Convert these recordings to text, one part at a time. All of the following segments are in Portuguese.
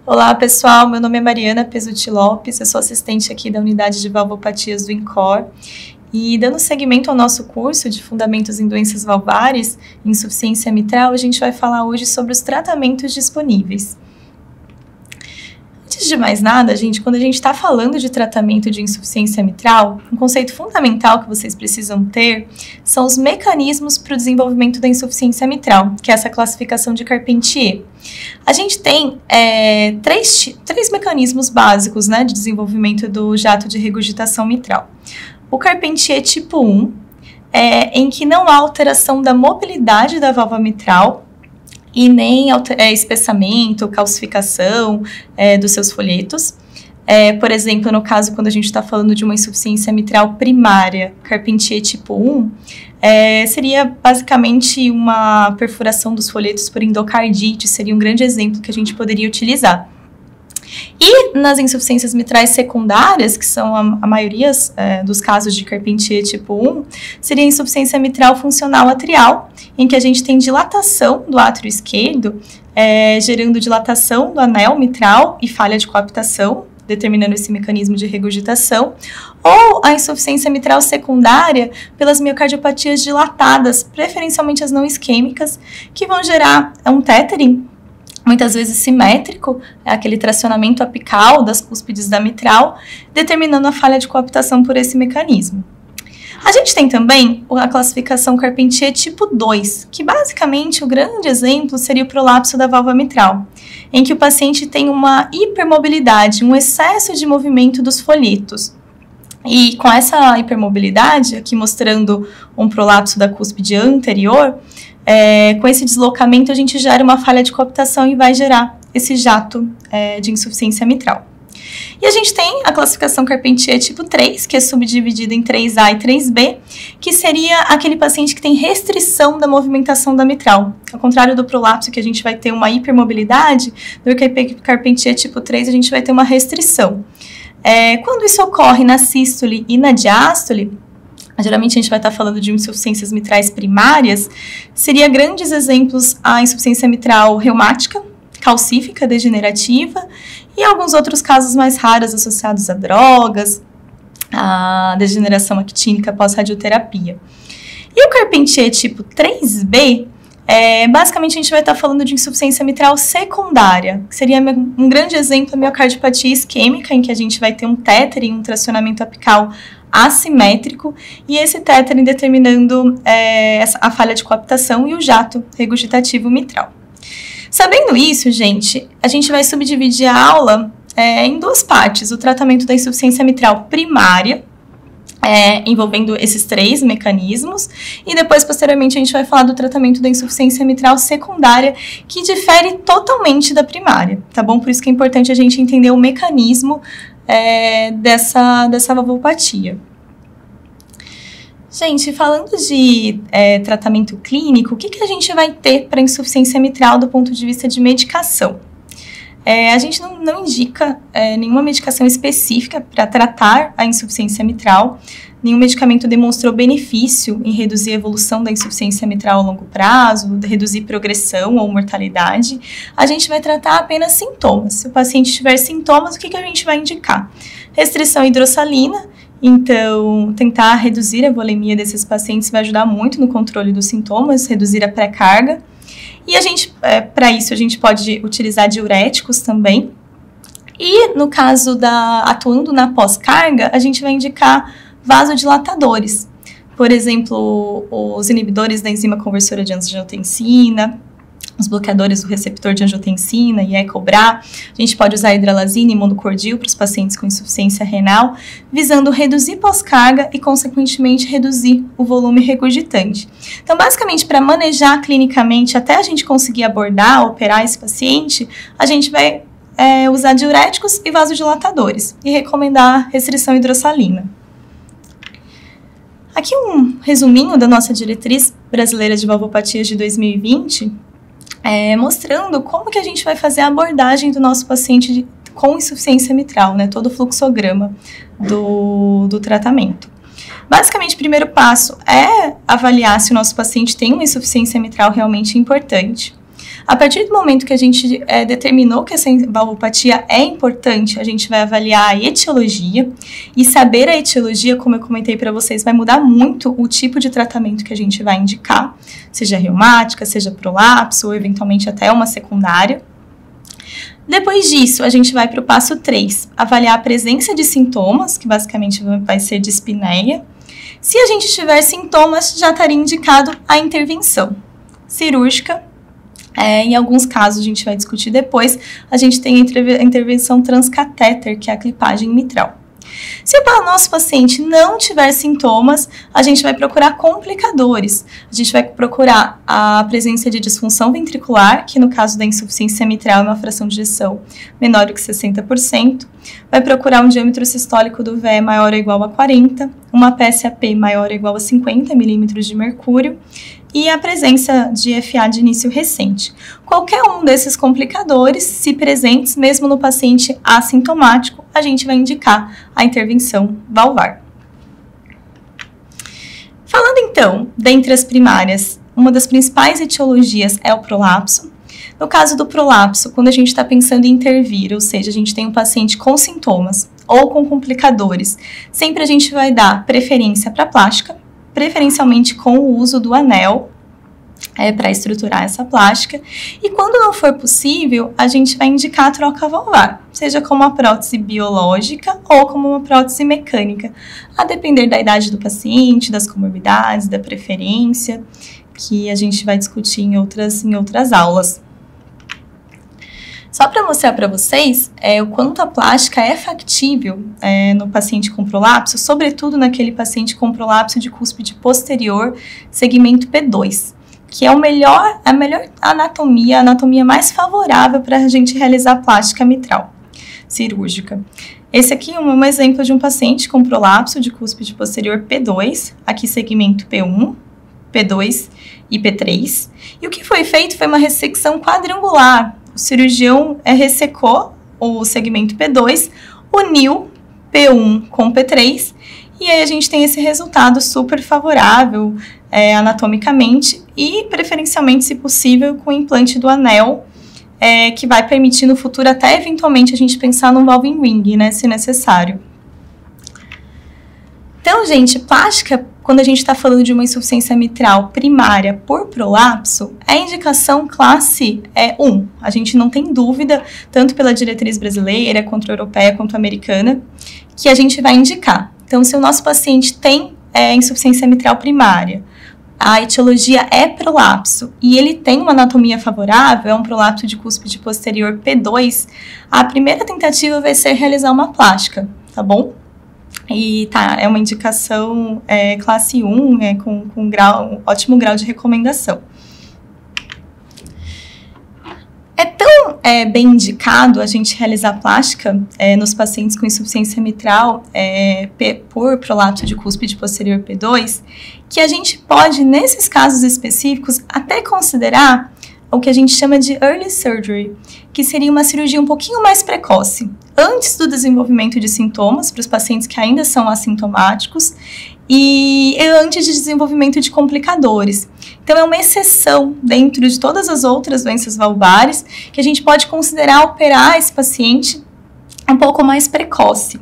Olá, pessoal. Meu nome é Mariana Pesutti Lopes, eu sou assistente aqui da Unidade de Valvopatias do INCOR. E dando seguimento ao nosso curso de Fundamentos em Doenças Valvares e Insuficiência Mitral, a gente vai falar hoje sobre os tratamentos disponíveis. Antes de mais nada, gente, quando a gente está falando de tratamento de insuficiência mitral, um conceito fundamental que vocês precisam ter são os mecanismos para o desenvolvimento da insuficiência mitral, que é essa classificação de Carpentier. A gente tem três mecanismos básicos, né, de desenvolvimento do jato de regurgitação mitral. O Carpentier tipo 1, em que não há alteração da mobilidade da válvula mitral, e nem espessamento, calcificação dos seus folhetos. Por exemplo, no caso, quando a gente está falando de uma insuficiência mitral primária, Carpentier tipo 1, seria basicamente uma perfuração dos folhetos por endocardite, seria um grande exemplo que a gente poderia utilizar. E nas insuficiências mitrais secundárias, que são a maioria dos casos de Carpentier tipo 1, seria a insuficiência mitral funcional atrial, em que a gente tem dilatação do átrio esquerdo, gerando dilatação do anel mitral e falha de coaptação, determinando esse mecanismo de regurgitação, ou a insuficiência mitral secundária pelas miocardiopatias dilatadas, preferencialmente as não isquêmicas, que vão gerar um tethering, muitas vezes simétrico, aquele tracionamento apical das cúspides da mitral, determinando a falha de coaptação por esse mecanismo. A gente tem também a classificação Carpentier tipo 2, que basicamente o grande exemplo seria o prolapso da válvula mitral, em que o paciente tem uma hipermobilidade, um excesso de movimento dos folhetos. E com essa hipermobilidade, aqui mostrando um prolapso da cúspide anterior, com esse deslocamento a gente gera uma falha de coaptação e vai gerar esse jato de insuficiência mitral. E a gente tem a classificação Carpentier tipo 3, que é subdividida em 3A e 3B, que seria aquele paciente que tem restrição da movimentação da mitral. Ao contrário do prolapso, que a gente vai ter uma hipermobilidade, no Carpentier tipo 3 a gente vai ter uma restrição. Quando isso ocorre na sístole e na diástole, geralmente a gente vai estar falando de insuficiências mitrais primárias, seria grandes exemplos a insuficiência mitral reumática, calcífica, degenerativa, e alguns outros casos mais raros associados a drogas, a degeneração actínica pós-radioterapia. E o Carpentier tipo 3B, basicamente a gente vai estar falando de insuficiência mitral secundária, que seria um grande exemplo a miocardiopatia isquêmica, em que a gente vai ter um tethering, um tracionamento apical assimétrico, e esse tethering determinando a falha de coaptação e o jato regurgitativo mitral. Sabendo isso, gente, a gente vai subdividir a aula em duas partes. O tratamento da insuficiência mitral primária, envolvendo esses três mecanismos, e depois, posteriormente, a gente vai falar do tratamento da insuficiência mitral secundária, que difere totalmente da primária, tá bom? Por isso que é importante a gente entender o mecanismo dessa valvopatia. Gente, falando de tratamento clínico, o que a gente vai ter para insuficiência mitral do ponto de vista de medicação? A gente não indica nenhuma medicação específica para tratar a insuficiência mitral. Nenhum medicamento demonstrou benefício em reduzir a evolução da insuficiência mitral a longo prazo, reduzir progressão ou mortalidade. A gente vai tratar apenas sintomas. Se o paciente tiver sintomas, o que a gente vai indicar? Restrição à hidrossalina. Então, tentar reduzir a volemia desses pacientes vai ajudar muito no controle dos sintomas, reduzir a pré-carga. E para isso, a gente pode utilizar diuréticos também. E no caso atuando na pós-carga, a gente vai indicar vasodilatadores. Por exemplo, os inibidores da enzima conversora de angiotensina, os bloqueadores do receptor de angiotensina e Ecobra. A gente pode usar hidralazina e monocordil para os pacientes com insuficiência renal, visando reduzir pós-carga e, consequentemente, reduzir o volume regurgitante. Então, basicamente, para manejar clinicamente, até a gente conseguir abordar, operar esse paciente, a gente vai usar diuréticos e vasodilatadores e recomendar restrição hidrossalina. Aqui um resuminho da nossa diretriz brasileira de valvopatias de 2020, mostrando como que a gente vai fazer a abordagem do nosso paciente com insuficiência mitral, né? Todo o fluxograma do tratamento. Basicamente, o primeiro passo é avaliar se o nosso paciente tem uma insuficiência mitral realmente importante. A partir do momento que a gente determinou que essa valvopatia é importante, a gente vai avaliar a etiologia, e saber a etiologia, como eu comentei para vocês, vai mudar muito o tipo de tratamento que a gente vai indicar, seja reumática, seja prolapso, ou eventualmente até uma secundária. Depois disso, a gente vai para o passo 3, avaliar a presença de sintomas, que basicamente vai ser dispneia. Se a gente tiver sintomas, já estaria indicado a intervenção cirúrgica. Em alguns casos, a gente vai discutir depois, a gente tem a intervenção transcatéter, que é a clipagem mitral. Se o nosso paciente não tiver sintomas, a gente vai procurar complicadores. A gente vai procurar a presença de disfunção ventricular, que no caso da insuficiência mitral é uma fração de ejeção menor do que 60%. Vai procurar um diâmetro sistólico do VE maior ou igual a 40, uma PSAP maior ou igual a 50 milímetros de mercúrio, e a presença de FA de início recente. Qualquer um desses complicadores, se presentes, mesmo no paciente assintomático, a gente vai indicar a intervenção valvar. Falando então, dentre as primárias, uma das principais etiologias é o prolapso. No caso do prolapso, quando a gente está pensando em intervir, ou seja, a gente tem um paciente com sintomas ou com complicadores, sempre a gente vai dar preferência para plástica, preferencialmente com o uso do anel para estruturar essa plástica. E quando não for possível, a gente vai indicar a troca valvar, seja como uma prótese biológica ou como uma prótese mecânica, a depender da idade do paciente, das comorbidades, da preferência, que a gente vai discutir em outras aulas. Só para mostrar para vocês o quanto a plástica é factível no paciente com prolapso, sobretudo naquele paciente com prolapso de cúspide posterior, segmento P2, que é a melhor anatomia, a anatomia mais favorável para a gente realizar plástica mitral cirúrgica. Esse aqui é um exemplo de um paciente com prolapso de cúspide posterior P2, aqui segmento P1, P2 e P3. E o que foi feito foi uma ressecção quadrangular. O cirurgião ressecou o segmento P2, uniu P1 com P3, e aí a gente tem esse resultado super favorável anatomicamente e preferencialmente, se possível, com o implante do anel, que vai permitir no futuro até eventualmente a gente pensar no valving ring, né, se necessário. Então, gente, plástica, quando a gente está falando de uma insuficiência mitral primária por prolapso, é indicação classe 1. A gente não tem dúvida, tanto pela diretriz brasileira, quanto europeia, quanto americana, que a gente vai indicar. Então, se o nosso paciente tem insuficiência mitral primária, a etiologia é prolapso e ele tem uma anatomia favorável, é um prolapso de cúspide posterior P2, a primeira tentativa vai ser realizar uma plástica, tá bom? E é uma indicação classe 1, com um ótimo grau de recomendação. É tão bem indicado a gente realizar plástica nos pacientes com insuficiência mitral por prolapso de cúspide posterior P2, que a gente pode, nesses casos específicos, até considerar o que a gente chama de early surgery, que seria uma cirurgia um pouquinho mais precoce, antes do desenvolvimento de sintomas, para os pacientes que ainda são assintomáticos, e antes de desenvolvimento de complicadores. Então, é uma exceção dentro de todas as outras doenças valvares que a gente pode considerar operar esse paciente um pouco mais precoce.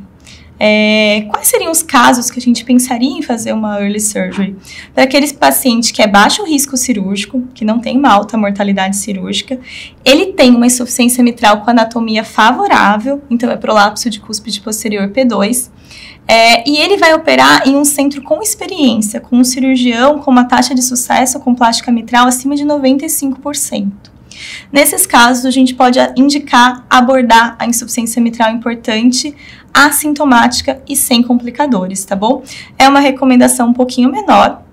Quais seriam os casos que a gente pensaria em fazer uma early surgery? Para aquele paciente que é baixo risco cirúrgico, que não tem uma alta mortalidade cirúrgica, ele tem uma insuficiência mitral com anatomia favorável, então é prolapso de cúspide posterior P2, e ele vai operar em um centro com experiência, com um cirurgião com uma taxa de sucesso com plástica mitral acima de 95%. Nesses casos, a gente pode indicar abordar a insuficiência mitral importante, assintomática e sem complicadores, tá bom? É uma recomendação um pouquinho menor,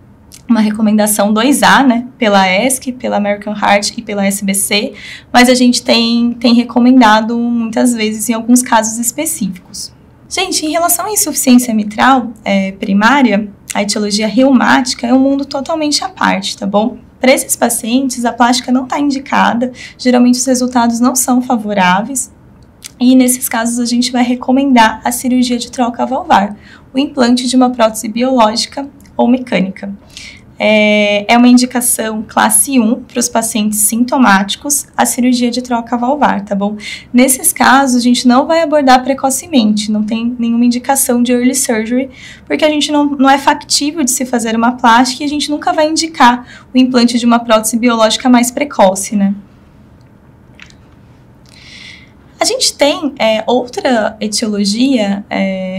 uma recomendação 2A, né, pela ESC, pela American Heart e pela SBC, mas a gente tem recomendado muitas vezes em alguns casos específicos. Gente, em relação à insuficiência mitral primária, a etiologia reumática é um mundo totalmente à parte, tá bom? Para esses pacientes, a plástica não está indicada, geralmente os resultados não são favoráveis, e nesses casos a gente vai recomendar a cirurgia de troca valvar, o implante de uma prótese biológica ou mecânica. É uma indicação classe 1 para os pacientes sintomáticos, a cirurgia de troca valvar, tá bom? Nesses casos, a gente não vai abordar precocemente, não tem nenhuma indicação de early surgery, porque a gente não é factível de se fazer uma plástica e a gente nunca vai indicar o implante de uma prótese biológica mais precoce, né? A gente tem outra etiologia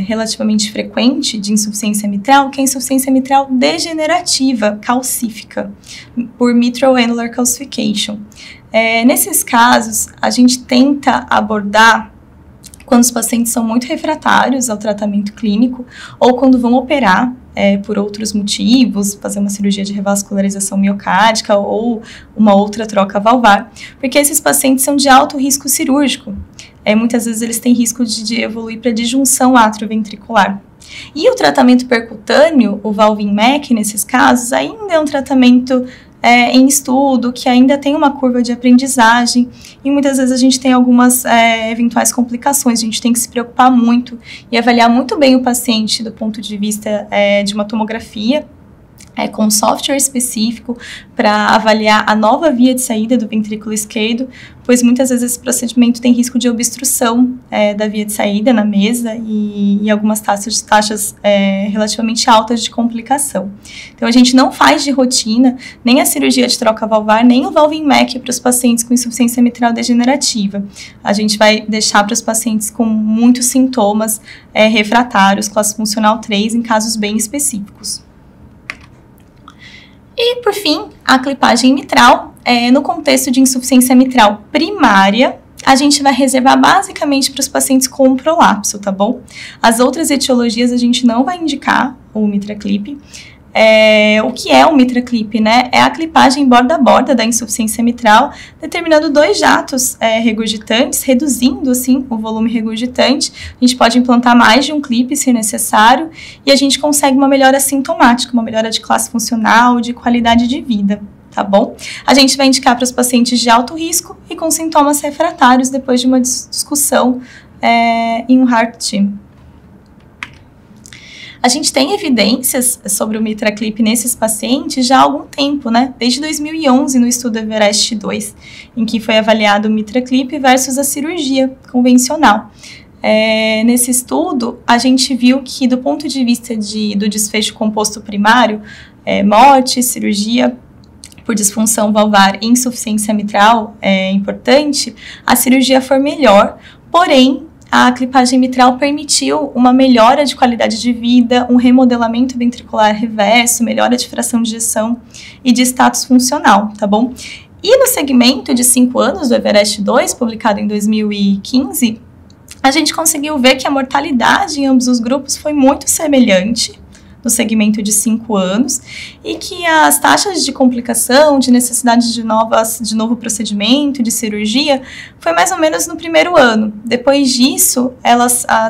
relativamente frequente de insuficiência mitral, que é a insuficiência mitral degenerativa calcífica, por mitral annular calcification. Nesses casos, a gente tenta abordar quando os pacientes são muito refratários ao tratamento clínico ou quando vão operar por outros motivos, fazer uma cirurgia de revascularização miocárdica ou uma outra troca valvar, porque esses pacientes são de alto risco cirúrgico. Muitas vezes eles têm risco de evoluir para disjunção atrioventricular. E o tratamento percutâneo, o Valvin-Mac, nesses casos, ainda é um tratamento em estudo, que ainda tem uma curva de aprendizagem, e muitas vezes a gente tem algumas eventuais complicações. A gente tem que se preocupar muito e avaliar muito bem o paciente do ponto de vista de uma tomografia, com um software específico para avaliar a nova via de saída do ventrículo esquerdo, pois muitas vezes esse procedimento tem risco de obstrução da via de saída na mesa e algumas taxas relativamente altas de complicação. Então, a gente não faz de rotina nem a cirurgia de troca valvar, nem o Valvin-Mac para os pacientes com insuficiência mitral degenerativa. A gente vai deixar para os pacientes com muitos sintomas refratários, classe funcional 3, em casos bem específicos. E, por fim, a clipagem mitral. No contexto de insuficiência mitral primária, a gente vai reservar basicamente para os pacientes com prolapso, tá bom? As outras etiologias a gente não vai indicar o MitraClip. O que é o MitraClip, né? É a clipagem borda a borda da insuficiência mitral, determinando 2 jatos regurgitantes, reduzindo, assim, o volume regurgitante. A gente pode implantar mais de um clipe, se necessário, e a gente consegue uma melhora sintomática, uma melhora de classe funcional, de qualidade de vida, tá bom? A gente vai indicar para os pacientes de alto risco e com sintomas refratários depois de uma discussão em um heart team. A gente tem evidências sobre o MitraClip nesses pacientes já há algum tempo, né? Desde 2011, no estudo Everest 2, em que foi avaliado o MitraClip versus a cirurgia convencional. Nesse estudo, a gente viu que, do ponto de vista do desfecho composto primário, morte, cirurgia por disfunção valvar e insuficiência mitral importante, a cirurgia foi melhor, porém, a clipagem mitral permitiu uma melhora de qualidade de vida, um remodelamento ventricular reverso, melhora de fração de ejeção e de status funcional, tá bom? E no segmento de 5 anos do Everest 2, publicado em 2015, a gente conseguiu ver que a mortalidade em ambos os grupos foi muito semelhante no segmento de 5 anos, e que as taxas de complicação, de necessidade de novo procedimento, de cirurgia, foi mais ou menos no primeiro ano. Depois disso,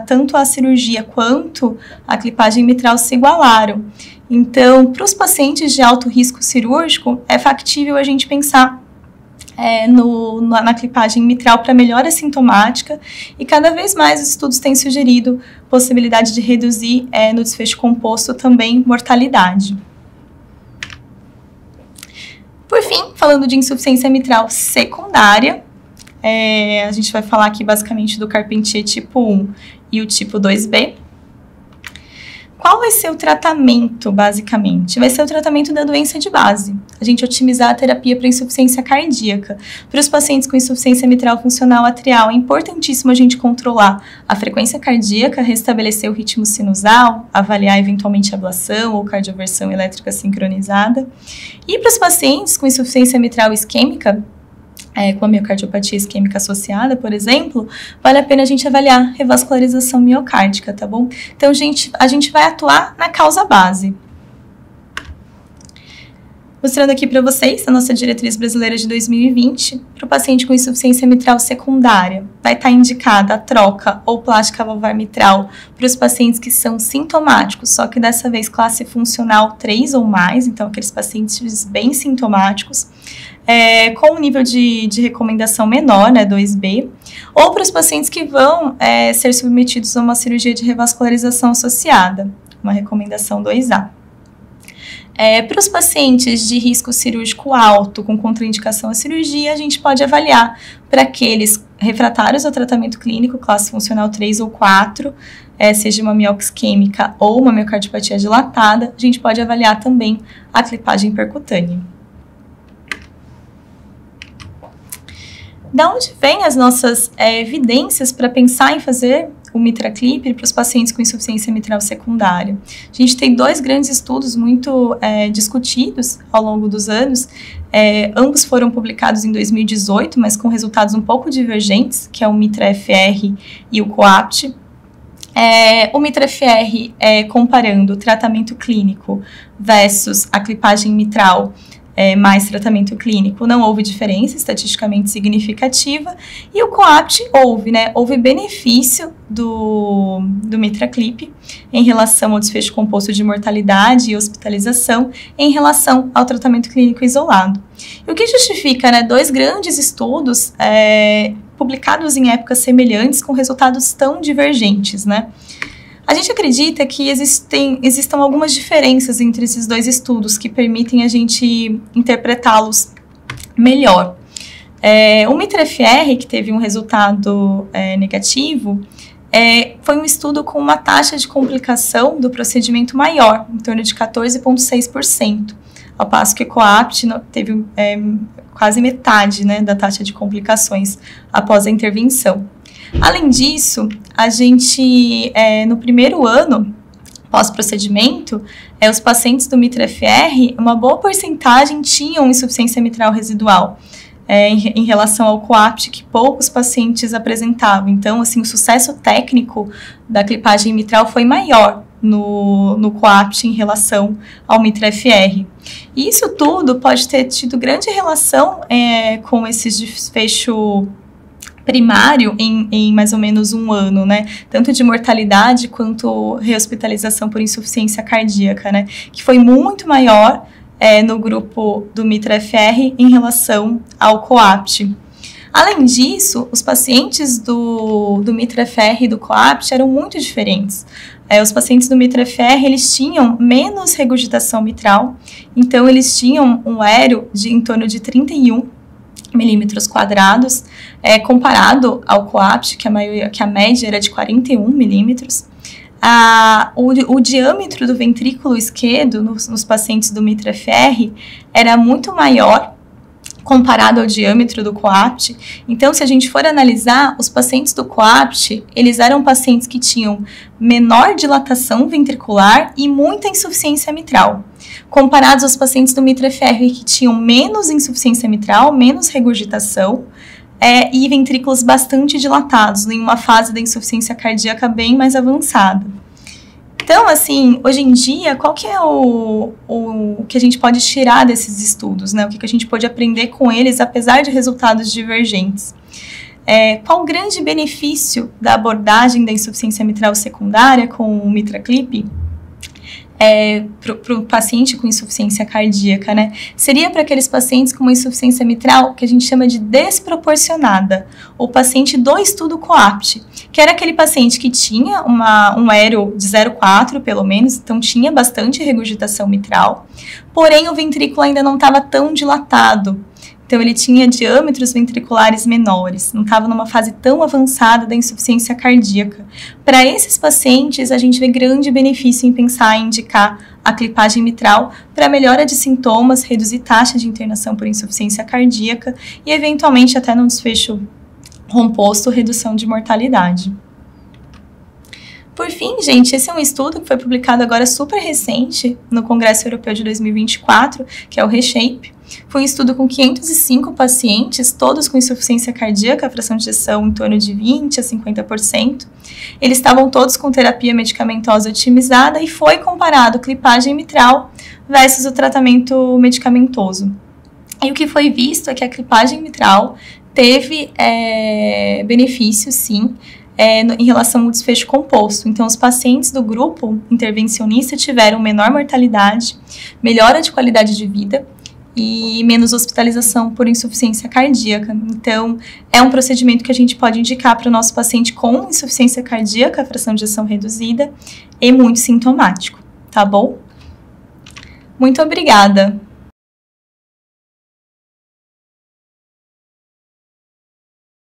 tanto a cirurgia quanto a clipagem mitral se igualaram. Então, para os pacientes de alto risco cirúrgico, é factível a gente pensar na clipagem mitral para melhora sintomática, e cada vez mais os estudos têm sugerido possibilidade de reduzir no desfecho composto também mortalidade. Por fim, falando de insuficiência mitral secundária, a gente vai falar aqui basicamente do Carpentier tipo 1 e o tipo 2B. Qual vai ser o tratamento, basicamente? Vai ser o tratamento da doença de base. A gente otimizar a terapia para insuficiência cardíaca. Para os pacientes com insuficiência mitral funcional atrial, é importantíssimo a gente controlar a frequência cardíaca, restabelecer o ritmo sinusal, avaliar eventualmente a ablação ou cardioversão elétrica sincronizada. E para os pacientes com insuficiência mitral isquêmica, com a miocardiopatia isquêmica associada, por exemplo, vale a pena a gente avaliar revascularização miocárdica, tá bom? Então, a gente vai atuar na causa base. Mostrando aqui para vocês a nossa diretriz brasileira de 2020, para o paciente com insuficiência mitral secundária, vai estar indicada a troca ou plástica valvar mitral para os pacientes que são sintomáticos, só que dessa vez classe funcional 3 ou mais, então aqueles pacientes bem sintomáticos, com um nível de recomendação menor, né, 2B, ou para os pacientes que vão ser submetidos a uma cirurgia de revascularização associada, uma recomendação 2A. Para os pacientes de risco cirúrgico alto, com contraindicação à cirurgia, a gente pode avaliar para aqueles refratários ao tratamento clínico, classe funcional 3 ou 4, seja uma mioclose isquêmica ou uma miocardiopatia dilatada, a gente pode avaliar também a clipagem percutânea. Da onde vêm as nossas evidências para pensar em fazer o MitraClip para os pacientes com insuficiência mitral secundária? A gente tem 2 grandes estudos muito discutidos ao longo dos anos. Ambos foram publicados em 2018, mas com resultados um pouco divergentes, que é o MitraFR e o COAPT. O MitraFR comparando o tratamento clínico versus a clipagem mitral mais tratamento clínico, não houve diferença estatisticamente significativa, e o COAPT houve benefício do MitraClip em relação ao desfecho composto de mortalidade e hospitalização em relação ao tratamento clínico isolado. E o que justifica 2 grandes estudos publicados em épocas semelhantes com resultados tão divergentes, A gente acredita que existam algumas diferenças entre esses 2 estudos que permitem a gente interpretá-los melhor. O MitraFR, que teve um resultado negativo, foi um estudo com uma taxa de complicação do procedimento maior, em torno de 14,6%, ao passo que o COAPT teve quase metade da taxa de complicações após a intervenção. Além disso, a gente, no primeiro ano pós-procedimento, os pacientes do MitraFR, uma boa porcentagem tinham insuficiência mitral residual, em relação ao COAPT, que poucos pacientes apresentavam. Então, assim, o sucesso técnico da clipagem mitral foi maior no COAPT em relação ao MitraFR. E isso tudo pode ter tido grande relação com esse desfecho primário em mais ou menos um ano, Tanto de mortalidade quanto rehospitalização por insuficiência cardíaca, Que foi muito maior no grupo do MitraFR em relação ao COAPT. Além disso, os pacientes do MitraFR e do COAPT eram muito diferentes. Os pacientes do MitraFR, eles tinham menos regurgitação mitral, então eles tinham um aéreo de em torno de 31 milímetros quadrados, comparado ao COAPT, que a média era de 41 milímetros. O diâmetro do ventrículo esquerdo nos pacientes do MitraFR era muito maior comparado ao diâmetro do COAPT. Então, se a gente for analisar, os pacientes do COAPT, eles eram pacientes que tinham menor dilatação ventricular e muita insuficiência mitral, comparados aos pacientes do MitraFR que tinham menos insuficiência mitral, menos regurgitação e ventrículos bastante dilatados, em uma fase da insuficiência cardíaca bem mais avançada. Então, assim, hoje em dia, qual que é o que a gente pode tirar desses estudos, O que a gente pode aprender com eles, apesar de resultados divergentes? Qual o grande benefício da abordagem da insuficiência mitral secundária com o MitraClip para o paciente com insuficiência cardíaca, Seria para aqueles pacientes com uma insuficiência mitral que a gente chama de desproporcionada, o paciente do estudo COAPT, que era aquele paciente que tinha um aéreo de 0,4 pelo menos, então tinha bastante regurgitação mitral, porém o ventrículo ainda não estava tão dilatado. Então, ele tinha diâmetros ventriculares menores, não estava numa fase tão avançada da insuficiência cardíaca. Para esses pacientes, a gente vê grande benefício em pensar em indicar a clipagem mitral para melhora de sintomas, reduzir taxa de internação por insuficiência cardíaca e, eventualmente, até no desfecho composto, redução de mortalidade. Por fim, gente, esse é um estudo que foi publicado agora super recente no Congresso Europeu de 2024, que é o ReShape. Foi um estudo com 505 pacientes, todos com insuficiência cardíaca, a fração de ejeção em torno de 20% a 50%. Eles estavam todos com terapia medicamentosa otimizada e foi comparado clipagem mitral versus o tratamento medicamentoso. E o que foi visto é que a clipagem mitral teve benefício, sim, em relação ao desfecho composto. Então, os pacientes do grupo intervencionista tiveram menor mortalidade, melhora de qualidade de vida e menos hospitalização por insuficiência cardíaca. Então, é um procedimento que a gente pode indicar para o nosso paciente com insuficiência cardíaca, fração de ejeção reduzida e muito sintomático, tá bom? Muito obrigada!